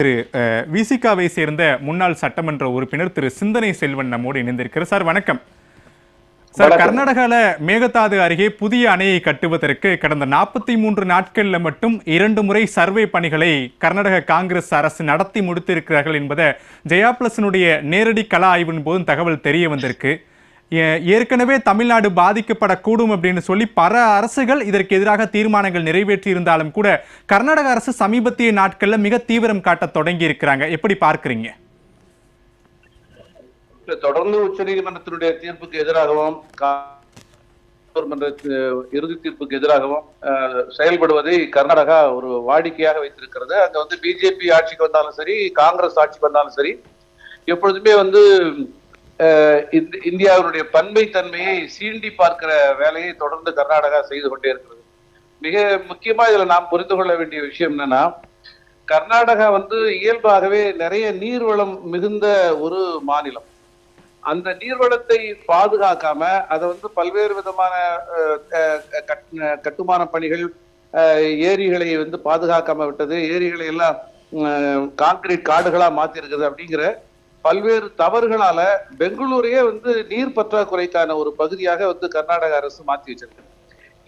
திரு விசிகாவை சேர்ந்த முன்னாள் சட்டமன்ற உறுப்பினர் திரு சிந்தனை செல்வன் நம்மோடு இணைந்திருக்கிறார். சார் வணக்கம். சார், கர்நாடகாவில் மேகதாது அருகே புதிய அணையை கட்டுவதற்கு கடந்த 43 நாட்களில் மட்டும் 2 முறை சர்வே பணிகளை கர்நாடக காங்கிரஸ் அரசு நடத்தி முடித்திருக்கிறார்கள் என்பதை ஜெயா பிளஸினுடைய நேரடி கள ஆய்வின் போதும் தகவல் தெரிய வந்திருக்கு. ஏற்கனவே தமிழ்நாடு பாதிக்கப்படக்கூடும் அப்படின்னு சொல்லி பல அரசுகள் இதற்கு எதிராக தீர்மானங்கள் நிறைவேற்றி இருந்தாலும் கூட கர்நாடக அரசு சமீபத்திய நாட்கள்ல மிக தீவிரம் காட்ட தொடங்கி இருக்கிறாங்க. எப்படி பார்க்கிறீங்க? தொடர்ந்து உச்ச நீதிமன்றத்தினுடைய தீர்ப்புக்கு எதிராகவும் இறுதி தீர்ப்புக்கு எதிராகவும் செயல்படுவதை கர்நாடகா ஒரு வாடிக்கையாக வைத்திருக்கிறது. அங்க பிஜேபி ஆட்சிக்கு வந்தாலும் சரி, காங்கிரஸ் ஆட்சிக்கு வந்தாலும் சரி, எப்பொழுதுமே இந்தியாவினுடைய பன்மை தன்மையை சீண்டி பார்க்கிற வேலையை தொடர்ந்து கர்நாடகா செய்து கொண்டே இருக்கிறது. மிக முக்கியமா இதுல நாம் புரிந்து கொள்ள வேண்டிய விஷயம் என்னன்னா, கர்நாடகா இயல்பாகவே நிறைய நீர்வளம் மிகுந்த ஒரு மாநிலம். அந்த நீர்வளத்தை பாதுகாக்காம அதை பல்வேறு விதமான கட்டுமான பணிகள், ஏரிகளை பாதுகாக்காம விட்டது, ஏரிகளை எல்லாம் கான்கிரீட் காடுகளா மாத்தி இருக்குது அப்படிங்கிற பல்வேறு தவறுகளால பெங்களூரையே நீர் பற்றாக்குறைக்கான ஒரு பகுதியாக கர்நாடக அரசு மாற்றி வச்சிருக்கு.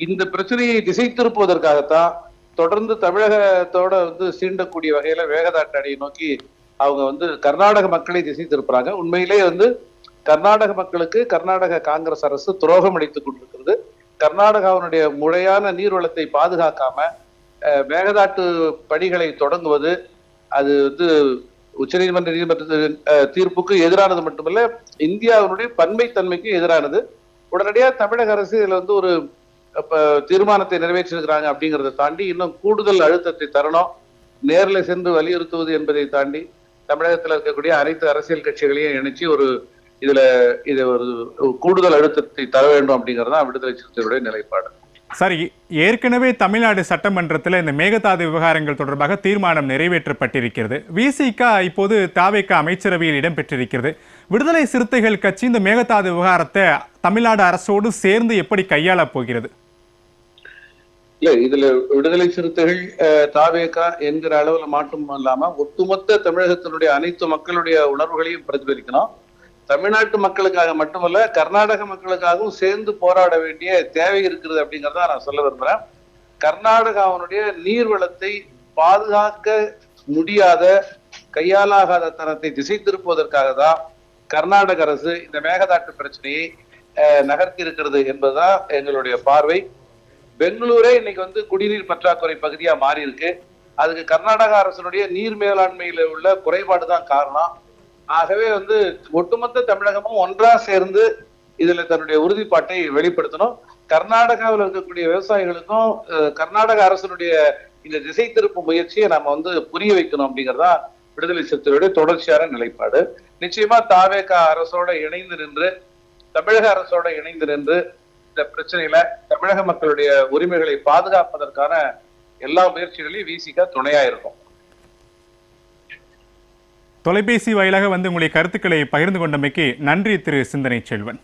இந்த பிரச்சனையை திசை திருப்புவதற்காகத்தான் தொடர்ந்து தமிழகத்தோட சீண்டக்கூடிய வகையில வேகதாட்டு அணையை நோக்கி அவங்க கர்நாடக மக்களை திசை திருப்புறாங்க. உண்மையிலே கர்நாடக மக்களுக்கு கர்நாடக காங்கிரஸ் அரசு துரோகம் அளித்துக் கொண்டிருக்கிறது. கர்நாடகாவினுடைய முறையான நீர்வளத்தை பாதுகாக்காம மேகதாட்டு பணிகளை தொடங்குவது அது நீதிமன்றத்தின் தீர்ப்புக்கு எதிரானது மட்டுமல்ல, இந்தியாவினுடைய பன்மை தன்மைக்கு எதிரானது. உடனடியாக தமிழக அரசு இதுல ஒரு தீர்மானத்தை நிறைவேற்றிருக்கிறாங்க அப்படிங்கிறத தாண்டி இன்னும் கூடுதல் அழுத்தத்தை தரணும், நேரில் சென்று வலியுறுத்துவது என்பதை தாண்டி தமிழகத்தில் இருக்கக்கூடிய அனைத்து அரசியல் கட்சிகளையும் இணைச்சு இதை ஒரு கூடுதல் அழுத்தத்தை தர வேண்டும் அப்படிங்கிறது தான் விடுதலை சிறுத்தைகளுடைய நிலைப்பாடு. சார், ஏற்கனவே தமிழ்நாடு சட்டமன்றத்தில் இந்த மேகதாது விவகாரங்கள் தொடர்பாக தீர்மானம் நிறைவேற்றப்பட்டிருக்கிறது. விசிக இப்போது தாவேகா அமைச்சரவையில் இடம்பெற்றிருக்கிறது. விடுதலை சிறுத்தைகள் கட்சி இந்த மேகதாது விவகாரத்தை தமிழ்நாடு அரசோடு சேர்ந்து எப்படி கையாள போகிறது? இல்ல, இதுல விடுதலை சிறுத்தைகள் தாவேகா என்கிற அளவுல மாற்றம் இல்லாம ஒட்டுமொத்த தமிழகத்தினுடைய அனைத்து மக்களுடைய உணர்வுகளையும் பிரதிபலிக்கணும். தமிழ்நாட்டு மக்களுக்காக மட்டுமல்ல, கர்நாடக மக்களுக்காகவும் சேர்ந்து போராட வேண்டிய தேவை இருக்கிறது அப்படிங்கிறத நான் சொல்ல விரும்புறேன். கர்நாடகாவினுடைய நீர்வளத்தை பாதுகாக்க முடியாத, கையாலாகாத தனத்தை திசை திருப்புவதற்காக தான் கர்நாடக அரசு இந்த மேகதாட்டு பிரச்சனையை நகர்த்தி இருக்கிறது என்பதுதான் எங்களுடைய பார்வை. பெங்களூரே இன்னைக்கு குடிநீர் பற்றாக்குறை பகுதியா மாறி இருக்கு. அதுக்கு கர்நாடக அரசனுடைய நீர் மேலாண்மையில உள்ள குறைபாடு தான் காரணம். ஆகவே ஒட்டுமொத்த தமிழகமும் ஒன்றா சேர்ந்து இதுல தன்னுடைய உறுதிப்பாட்டை வெளிப்படுத்தணும். கர்நாடகாவில் இருக்கக்கூடிய விவசாயிகளுக்கும் கர்நாடக அரசனுடைய இந்த திசை திருப்பு முயற்சியை நாம புரிய வைக்கணும் அப்படிங்கறதா விடுதலை சிறுத்தைகளுடைய தொடர்ச்சியான நிலைப்பாடு. நிச்சயமா தாவேகா அரசோட இணைந்து நின்று, தமிழக அரசோட இணைந்து நின்று இந்த பிரச்சனையில தமிழக மக்களுடைய உரிமைகளை பாதுகாப்பதற்கான எல்லா முயற்சிகளையும் விசிக துணையா இருக்கும். தொலைபேசி வாயிலாக உங்களுடைய கருத்துக்களை பகிர்ந்து கொண்டமைக்கு நன்றி திரு சிந்தனை செல்வன்.